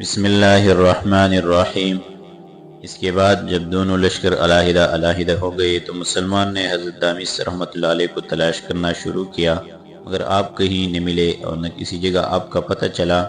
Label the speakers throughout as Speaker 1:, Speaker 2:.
Speaker 1: بسم اللہ الرحمن الرحیم۔ اس کے بعد جب دونوں لشکر علیحدہ علیحدہ ہو گئے تو مسلمان نے حضرت دامس رحمۃ اللہ علیہ کو تلاش کرنا شروع کیا، مگر آپ کہیں نہ ملے اور نہ کسی جگہ آپ کا پتہ چلا۔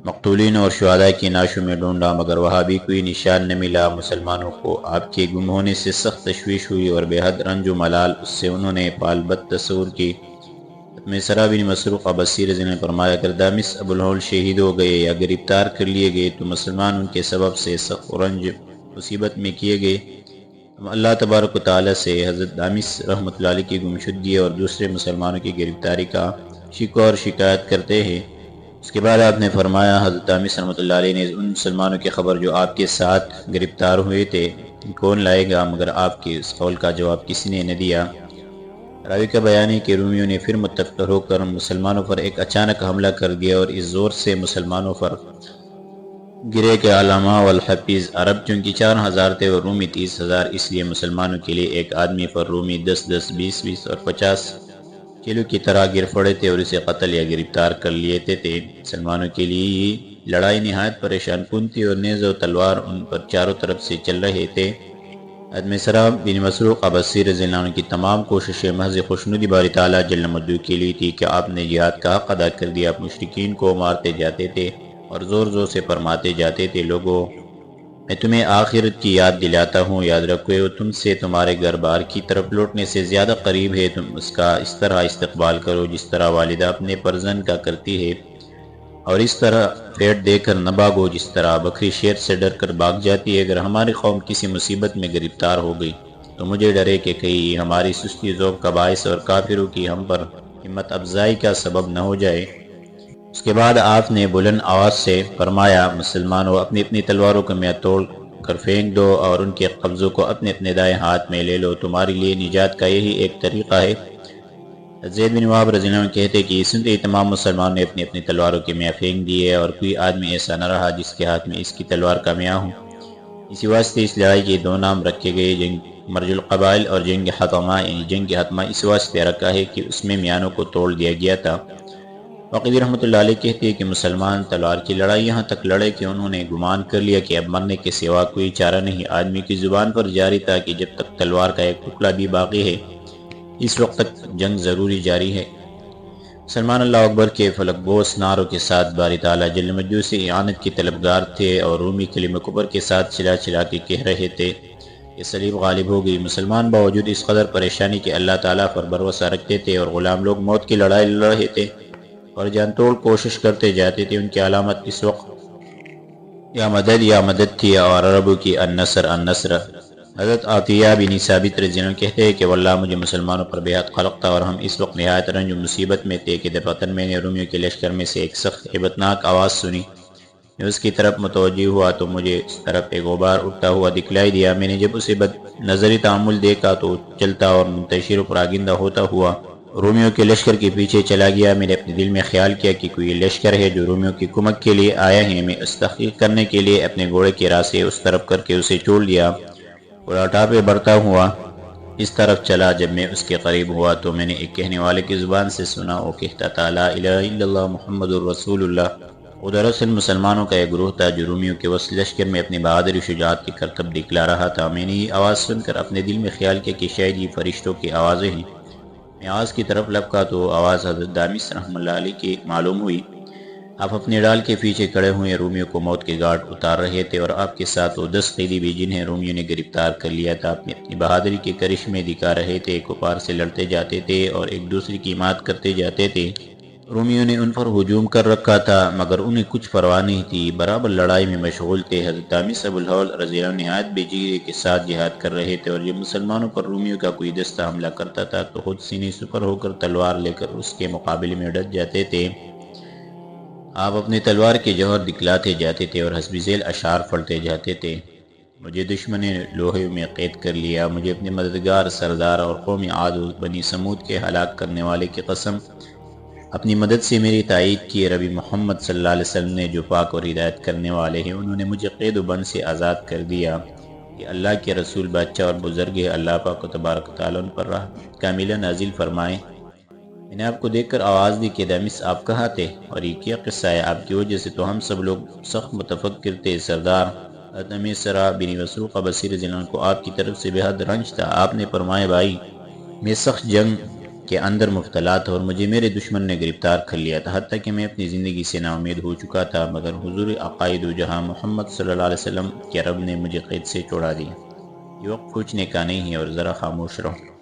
Speaker 1: مقتولین اور شہداء کی نعشوں میں ڈھونڈا مگر وہاں بھی کوئی نشان نہ ملا۔ مسلمانوں کو آپ کے گم ہونے سے سخت تشویش ہوئی اور بے حد رنج و ملال اس سے انہوں نے پال بد تصور کی۔ سرا بن مسروق بصیر نے فرمایا، اگر دامس ابو الہول شہید ہو گئے یا گرفتار کر لیے گئے تو مسلمان ان کے سبب سے سخت رنج مصیبت میں کیے گئے۔ ہم اللہ تبارک و تعالیٰ سے حضرت دامس رحمۃ اللہ علیہ کی گمشدگی اور دوسرے مسلمانوں کی گرفتاری کا شکوہ اور شکایت کرتے ہیں۔ اس کے بعد آپ نے فرمایا، حضرت دامس رحمۃ اللہ علیہ نے ان مسلمانوں کی خبر جو آپ کے ساتھ گرفتار ہوئے تھے کون لائے گا، مگر آپ کے اس قول کا جواب کسی نے نہ دیا۔ راوی کا بیان ہے کہ رومیوں نے پھر متفق ہو کر مسلمانوں پر ایک اچانک حملہ کر دیا اور اس زور سے مسلمانوں پر گرے کہ علماء والحفیظ عرب چونکہ 4000 تھے اور رومی 30,000، اس لیے مسلمانوں کے لیے ایک آدمی پر رومی 10 20 اور 50 کلو کی طرح گر پڑے تھے اور اسے قتل یا گرفتار کر لیتے تھے۔ مسلمانوں کے لیے یہ لڑائی نہایت پریشان کن تھی اور نیز و تلوار ان پر چاروں طرف سے چل رہے تھے۔ سرا بن مسروق بصیر رضی اللہ عنہ کی تمام کوششیں محض خوشنودی باری تعالیٰ جل مجدہ کے لیے تھی کہ آپ نے جہاد کا حق ادا کر دیا۔ آپ مشرکین کو مارتے جاتے تھے اور زور زور سے فرماتے جاتے تھے، لوگوں میں تمہیں آخرت کی یاد دلاتا ہوں، یاد رکھو وہ تم سے تمہارے گھر بار کی طرف لوٹنے سے زیادہ قریب ہے، تم اس کا اس طرح استقبال کرو جس طرح والدہ اپنے فرزند کا کرتی ہے، اور اس طرح پیٹ دے کر نہ بھاگو جس طرح بکری شیر سے ڈر کر بھاگ جاتی ہے۔ اگر ہماری قوم کسی مصیبت میں گرفتار ہو گئی تو مجھے ڈرے کہ کہیں ہماری سستی ذوق کا باعث اور کافروں کی ہم پر ہمت افزائی کا سبب نہ ہو جائے۔ اس کے بعد آپ نے بلند آواز سے فرمایا، مسلمانوں اپنی اپنی تلواروں کو میں توڑ کر پھینک دو اور ان کے قبضوں کو اپنے اپنے دائیں ہاتھ میں لے لو، تمہارے لیے نجات کا یہی ایک طریقہ ہے۔ زید بن وہب رضی اللہ عنہ کہتے کہ سنتے ہی تمام مسلمانوں نے اپنی اپنی تلواروں کے میاں پھینک دیے اور کوئی آدمی ایسا نہ رہا جس کے ہاتھ میں اس کی تلوار کا میاں ہو۔ اسی واسطے اس لڑائی کے دو نام رکھے گئے، جنگ مرج القبائل اور جنگ حطمہ، یعنی جنگ حطمہ اس واسطے رکھا ہے کہ اس میں میانوں کو توڑ دیا گیا تھا۔ واقعی رحمۃ اللہ علیہ کہتے ہیں کہ مسلمان تلوار کی لڑائی یہاں تک لڑے کہ انہوں نے گمان کر لیا کہ اب مرنے کے سوا کوئی چارہ نہیں۔ آدمی کی زبان پر جاری تھا کہ جب تک تلوار کا ایک ٹکڑا بھی باقی ہے اس وقت تک جنگ ضروری جاری ہے۔ سلمان اللہ اکبر کے فلک بوس نعروں کے ساتھ باری تعالیٰ جل مجدہ سے اعانت کے طلبگار تھے اور رومی کلمہ کفر کے ساتھ چلا چلا کے کہہ رہے تھے کہ صلیب غالب ہو گئی۔ مسلمان باوجود اس قدر پریشانی کے اللہ تعالیٰ پر بھروسہ رکھتے تھے اور غلام لوگ موت کی لڑائی لڑ رہے تھے اور جان توڑ کوشش کرتے جاتے تھے۔ ان کی علامت اس وقت یا مدد تھی اور عربوں کی النصر النصر۔ حضرت عطیہ بن ثابت رضی اللہ عنہ کہتے ہیں کہ واللہ مجھے مسلمانوں پر بے حد قلق تھا اور ہم اس وقت نہایت رنج و مصیبت میں تھے کہ در وطن میں نے رومیوں کے لشکر میں سے ایک سخت ہیبتناک آواز سنی۔ میں اس کی طرف متوجہ ہوا تو مجھے اس طرف ایک غبار اٹھتا ہوا دکھلائی دیا۔ میں نے جب اسے بد نظری تعامل دیکھا تو چلتا اور منتشر و پراگندہ ہوتا ہوا رومیوں کے لشکر کے پیچھے چلا گیا۔ میں نے اپنے دل میں خیال کیا کہ کوئی لشکر ہے جو رومیوں کی کمک کے لیے آیا ہے۔ میں اس تحقیق کرنے کے لیے اپنے گھوڑے کے راستے اس طرف کر کے اسے چھوڑ دیا اور اٹھاپے بڑھتا ہوا اس طرف چلا۔ جب میں اس کے قریب ہوا تو میں نے ایک کہنے والے کی زبان سے سنا، وہ کہتا تھا لا الہ الا اللہ محمد الرسول اللہ۔ وہ دراصل مسلمانوں کا ایک گروہ تھا جو رومیوں کے وسط لشکر میں اپنی بہادری شجاعت کے کرتب دکھلا رہا تھا۔ میں نے یہ آواز سن کر اپنے دل میں خیال کیا کہ شاید یہ فرشتوں کی آوازیں ہیں۔ میں آواز کی طرف لپکا تو آواز حضرت دامس رحمۃ اللہ علیہ کی معلوم ہوئی۔ آپ اپنے ڈال کے پیچھے کھڑے ہوئے رومیوں کو موت کے گھاٹ اتار رہے تھے اور آپ کے ساتھ وہ 10 قیدی بھی جنہیں رومیوں نے گرفتار کر لیا تھا اپنی بہادری کے کرشمے دکھا رہے تھے، کفار سے لڑتے جاتے تھے اور ایک دوسرے کی مات کرتے جاتے تھے۔ رومیوں نے ان پر ہجوم کر رکھا تھا مگر انہیں کچھ پرواہ نہیں تھی، برابر لڑائی میں مشغول تھے۔ حضرت دامس ابو الہول رضی اللہ عنہ نہایت بے جگری کے ساتھ جہاد کر رہے تھے اور جب مسلمانوں پر رومیوں کا کوئی دستہ حملہ کرتا تھا تو خود سینے سپر ہو کر تلوار لے کر اس کے مقابلے میں ڈٹ جاتے تھے۔ آپ اپنی تلوار کے جوہر دکھلاتے جاتے تھے اور حسب ذیل اشعار پڑھتے جاتے تھے، مجھے دشمن نے لوہے میں قید کر لیا، مجھے اپنے مددگار سردار اور قوم عاد و بنی سمود کے ہلاک کرنے والے کی قسم، اپنی مدد سے میری تائید کی۔ ربی محمد صلی اللہ علیہ وسلم نے جو پاک اور ہدایت کرنے والے ہیں انہوں نے مجھے قید و بند سے آزاد کر دیا۔ کہ اللہ کے رسول بادشاہ اور بزرگ ہے، اللہ پاک و تبارک تعالیٰ ان پر رحمت کاملہ نازل فرمائے۔ میں نے آپ کو دیکھ کر آواز دی کہ دامس آپ کہاں تھے، اور یہ کیا قصہ ہے؟ آپ کی وجہ سے تو ہم سب لوگ سخت متفکر تھے سردار۔ میسرہ بن مسروق بصیر رضی اللہ عنہ کو آپ کی طرف سے بے حد رنج تھا۔ آپ نے فرمایا بھائی، میں سخت جنگ کے اندر مبتلا تھا اور مجھے میرے دشمن نے گرفتار کر لیا تھا، حتیٰ کہ میں اپنی زندگی سے نا امید ہو چکا تھا، مگر حضور عقائد و جہاں محمد صلی اللہ علیہ وسلم کے رب نے مجھے قید سے چھڑا دیا۔ یہ وقت پوچھنے کا نہیں ہے اور ذرا خاموش رہو۔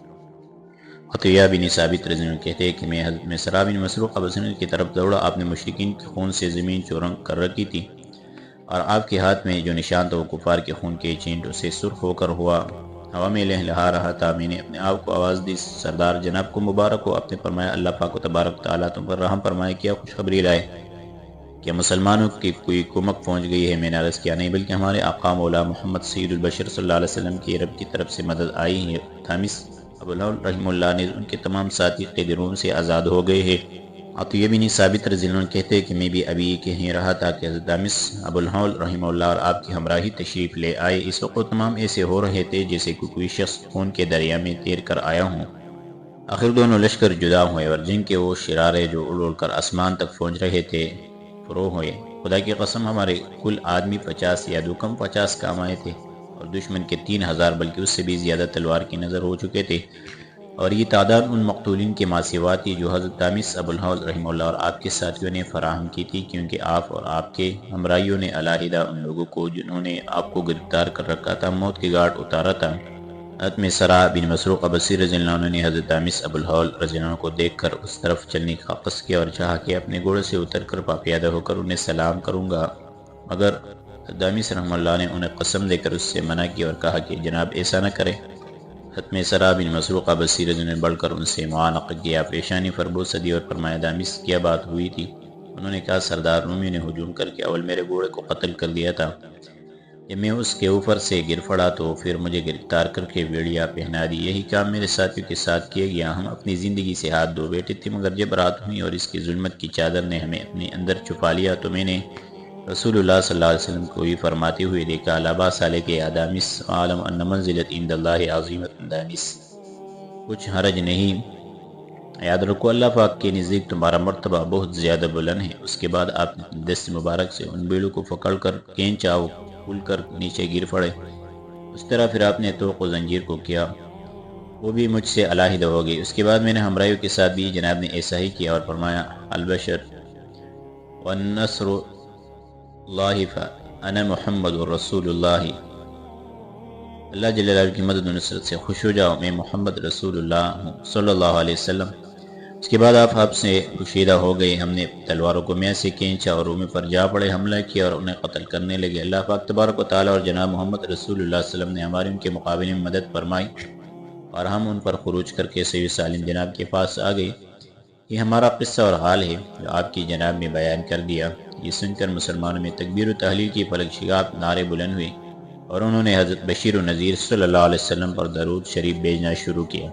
Speaker 1: عطیہ بن ثابت رضی اللہ عنہ کہتے ہیں کہ میں حضرت میسرہ بن مسروق بصری کی طرف دوڑا۔ آپ نے مشرکین کے خون سے زمین چورنگ کر رکھی تھی، اور آپ کے ہاتھ میں جو نشان تھا وہ کفار کے خون کے چینٹوں سے سرخ ہو کر ہوا میں لہلہا رہا تھا۔ میں نے اپنے آپ کو آواز دی، سردار جناب کو مبارک ہو۔ آپ نے فرمایا اللہ پاک و تبارک تعالیٰ تم پر رحم فرمائے، کیا خوشخبری لائے؟ کیا مسلمانوں کی کوئی کمک پہنچ گئی ہے؟ میں نے عرض کیا نہیں، بلکہ ہمارے آقا مولا محمد سید البشر صلی اللہ علیہ وسلم کی رب کی طرف سے مدد آئی ہے۔ تھامس ابو الہول رحمہ اللہ نے ان کے تمام ساتھی قید روم سے آزاد ہو گئے ہیں۔ عطیہ بن ثابت رضی اللہ عنہ کہتے ہیں کہ میں بھی ابھی یہ کہہ رہا تھا کہ حضرت دامس ابو الہول رحمہ اللہ اور آپ کی ہمراہی تشریف لے آئے۔ اس وقت تمام ایسے ہو رہے تھے جیسے کہ کوئی شخص خون کے دریا میں تیر کر آیا ہوں۔ آخر دونوں لشکر جدا ہوئے اور جن کے وہ شرارے جو اڑ اڑ کر آسمان تک پہنچ رہے تھے فروغ ہوئے۔ خدا کی قسم ہمارے کل آدمی 50 یا دو کم 50 کام آئے تھے، اور دشمن کے 3000 بلکہ اس سے بھی زیادہ تلوار کی نظر ہو چکے تھے، اور یہ تعداد ان مقتولین کے ماں سوا تھی جو حضرت دامس ابو الہول رحمہ اللہ اور آپ کے ساتھیوں نے فراہم کی تھی، کیونکہ آپ اور آپ کے ہمراہیوں نے علیحدہ ان لوگوں کو جنہوں نے آپ کو گرفتار کر رکھا تھا موت کے گھاٹ اتارا تھا۔ حضرت میسرہ بن مسروق بصیر رضی اللہ عنہ نے حضرت دامس ابو الہول رضی اللہ عنہ کو دیکھ کر اس طرف چلنے کا قصد کیا اور چاہا کہ اپنے گھوڑے سے اتر کر پیادہ ہو کر انہیں سلام کروں گا، مگر حضرت دامس رحمہ اللہ نے انہیں قسم دے کر اس سے منع کیا اور کہا کہ جناب ایسا نہ کرے۔ حضرت میسرہ بن مسروق بصیر رضی اللہ عنہ نے بڑھ کر ان سے معانقہ کیا، پیشانی پر بوسہ دی اور فرمایا دامس کیا بات ہوئی تھی؟ انہوں نے کہا سردار رومیوں نے ہجوم کر کے اول میرے گھوڑے کو قتل کر دیا تھا، جب میں اس کے اوپر سے گر پڑا تو پھر مجھے گرفتار کر کے ویڑیا پہنا دی۔ یہی کام میرے ساتھیوں کے ساتھ کیا گیا، ہم اپنی زندگی سے ہاتھ دھو بیٹھے تھے، مگر جب رات ہوئی اور اس کی ظلمت کی چادر نے ہمیں اپنے اندر چھپا لیا تو میں نے رسول اللہ صلی اللہ علیہ وسلم کو یہ فرماتے ہوئے دیکھا لا باس علیک یا دامس عالم ان منزلت عند اللہ عظیمت دامس، کچھ حرج نہیں، یاد رکھو اللہ پاک کے نزدیک تمہارا مرتبہ بہت زیادہ بلند ہے۔ اس کے بعد آپ نے دست مبارک سے ان بیڑوں کو پکڑ کر کھینچا، وہ کھل کر نیچے گر پڑے۔ اس طرح پھر آپ نے طوق و زنجیر کو کیا، وہ بھی مجھ سے علیحدہ ہو گئی۔ اس کے بعد میں نے ہمراہیوں کے ساتھ بھی جناب نے ایسا ہی کیا اور فرمایا البشر والنصر اللہ فانا محمد رسول اللہ، اللہ جل جلالہ کی مدد و نصرت سے خوش ہو جاؤ، میں محمد رسول اللہ ہوں صلی اللہ علیہ وسلم۔ اس کے بعد آپ سے پوشیدہ ہو گئے، ہم نے تلواروں کو میں سے کھینچا اور رومی پر جا پڑے، حملہ کیا اور انہیں قتل کرنے لگے۔ اللہ پاک تبارک و تعالیٰ اور جناب محمد رسول اللہ صلی اللہ علیہ وسلم نے ہمارے ان کے مقابلے میں مدد فرمائی اور ہم ان پر خروج کر کے صحیح سالم جناب کے پاس آ گئے۔ یہ ہمارا قصہ اور حال ہے جو آپ کی جناب میں بیان کر دیا۔ یہ سن کر مسلمانوں میں تکبیر و تحلیل کی فلک شگاف نعرے بلند ہوئے اور انہوں نے حضرت بشیر و نذیر صلی اللہ علیہ وسلم پر درود شریف بھیجنا شروع کیا۔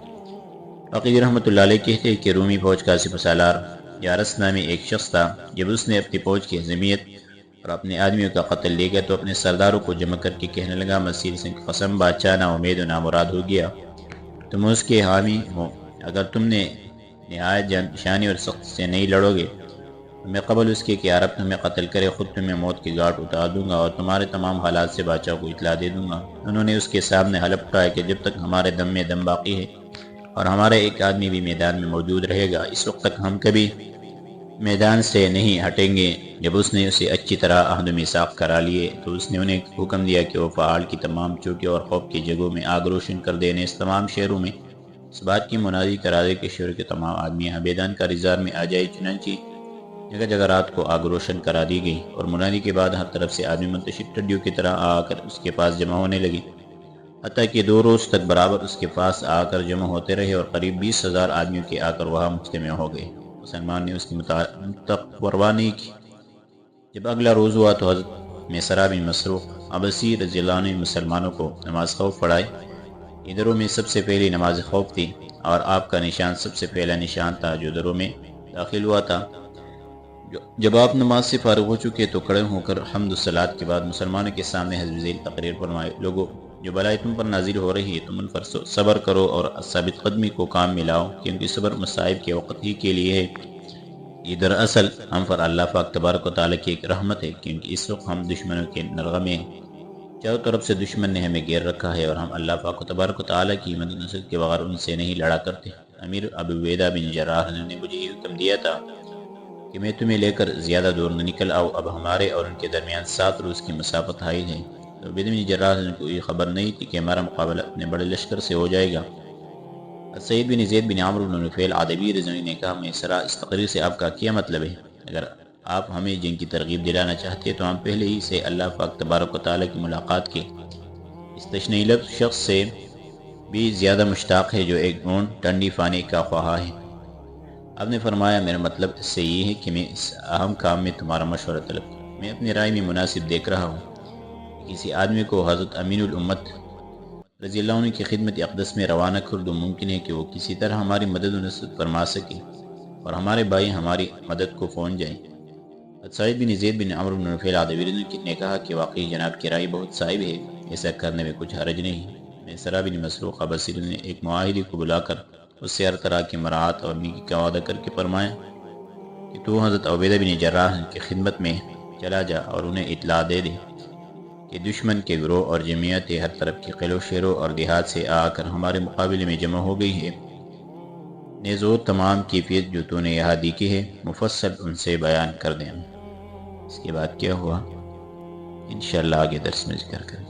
Speaker 1: باقی رحمۃ اللہ علیہ کہتے ہیں کہ رومی فوج کا سپہ سالار یارس نامی ایک شخص تھا، جب اس نے اپنی فوج کی حزمیت اور اپنے آدمیوں کا قتل لے گیا تو اپنے سرداروں کو جمع کر کے کہنے لگا مسیح سے قسم بادشاہ نا امید و نامراد ہو گیا، تم اس کے حامی ہو، اگر تم نے نہایت شانی اور سخت سے نہیں لڑو گے میں قبل اس کے کہ عرب تمہیں قتل کرے خود تمہیں موت کے گھاٹ اتار دوں گا اور تمہارے تمام حالات سے بادشاہ کو اطلاع دے دوں گا۔ انہوں نے اس کے سامنے حلف اٹھایا کہ جب تک ہمارے دم میں دم باقی ہے اور ہمارا ایک آدمی بھی میدان میں موجود رہے گا اس وقت تک ہم کبھی میدان سے نہیں ہٹیں گے۔ جب اس نے اسے اچھی طرح عہد و میثاق کرا لیے تو اس نے انہیں حکم دیا کہ وہ فعال کی تمام چوٹیوں اور خوف کی جگہوں میں آگ روشن کر دینے اس تمام شہروں میں اس بات کی منادی کرا دے کہ شہر کے تمام آدمی میدان کا رضار میں آ جائے۔ چنانچہ جگہ جگہ رات کو آگ روشن کرا دی گئی اور منادی کے بعد ہر طرف سے آدمی منتشر ٹڈیوں کی طرح آ کر اس کے پاس جمع ہونے لگے، حتیٰ کہ 2 روز تک برابر اس کے پاس آ کر جمع ہوتے رہے اور قریب 20,000 آدمیوں کے آ کر وہاں مجتمع ہو گئے۔ مسلمان نے اس کی پرواہ نہیں کی۔ جب اگلا روز ہوا تو حضرت میسرہ بن مسروق عبسی رضی اللہ عنہ نے مسلمانوں کو نماز خوف پڑھائی۔ ادھروں میں سب سے پہلی نماز خوف تھی اور آپ کا نشان سب سے پہلا نشان تھا جو دروں میں داخل ہوا تھا۔ جب آپ نماز سے فارغ ہو چکے تو کھڑے ہو کر حمد و صلات کے بعد مسلمانوں کے سامنے حزب ذیل تقریر فرمائے، لوگوں جو بلائی تم پر نازل ہو رہی ہے تم ان پر صبر کرو اور ثابت قدمی کو کام میں لاؤ، کیونکہ صبر مصائب کے وقت ہی کے لیے ہے۔ یہ دراصل ہم پر اللہ پاک تبارک و تعالیٰ کی ایک رحمت ہے، کیونکہ اس وقت ہم دشمنوں کے نرغمے ہیں، چاروں طرف سے دشمن نے ہمیں گھیر رکھا ہے اور ہم اللہ پاک و تبارک و تعالیٰ کی مدد نصرت کے بغیر ان سے نہیں لڑا کرتے۔ امیر ابو عبیدہ بن جراح نے مجھے یہ حکم دیا تھا کہ میں تمہیں لے کر زیادہ دور نہ نکل آؤ، اب ہمارے اور ان کے درمیان 7 روز کی مسافت حائل ہے۔ تو عبیدہ بن جراح کو یہ خبر نہیں تھی کہ ہمارا مقابلہ اپنے بڑے لشکر سے ہو جائے گا۔ سعید بن زید بن عمرو بن نفیل عدوی رضی نے کہا، میسرہ، اس تقریر سے آپ کا کیا مطلب ہے؟ اگر آپ ہمیں جن کی ترغیب دلانا چاہتے تو ہم پہلے ہی سے اللہ پاک تبارک و تعالیٰ کی ملاقات کے اس تشنیع لب شخص سے بھی زیادہ مشتاق ہے جو ایک گھونٹ ٹھنڈی پانی کا خواہاں ہے۔ آپ نے فرمایا، میرا مطلب اس سے یہ ہے کہ میں اس اہم کام میں تمہارا مشورہ طلب کروں۔ میں اپنی رائے میں مناسب دیکھ رہا ہوں کہ کسی آدمی کو حضرت امین الامت رضی اللہ عنہ کی خدمت اقدس میں روانہ کر دو، ممکن ہے کہ وہ کسی طرح ہماری مدد و نصرت فرما سکے اور ہمارے بھائی ہماری مدد کو پہنچ جائیں۔ سعید بن زید بن عمرو بن نفیل عدوی نے کہا کہ واقعی جناب کی رائے بہت صائب ہے، ایسا کرنے میں کچھ حرج نہیں۔ میسرہ بن مسروق بصری نے ایک معاہدے کو بلا کر اس سے ہر طرح کی مراعات اور نیکی کا وعدہ کر کے فرمایا کہ تو حضرت عبیدہ بن جراح کی خدمت میں چلا جا اور انہیں اطلاع دے دے کہ دشمن کے گروہ اور جمعیتیں ہر طرف کے قلعوں شہروں اور دیہات سے آ کر ہمارے مقابلے میں جمع ہو گئی ہے۔ نیز وہ تمام کیفیت جو تو نے یہاں دیکھی ہے مفصل ان سے بیان کر دیں۔ اس کے بعد کیا ہوا انشاءاللہ آگے درس میں ذکر کریں۔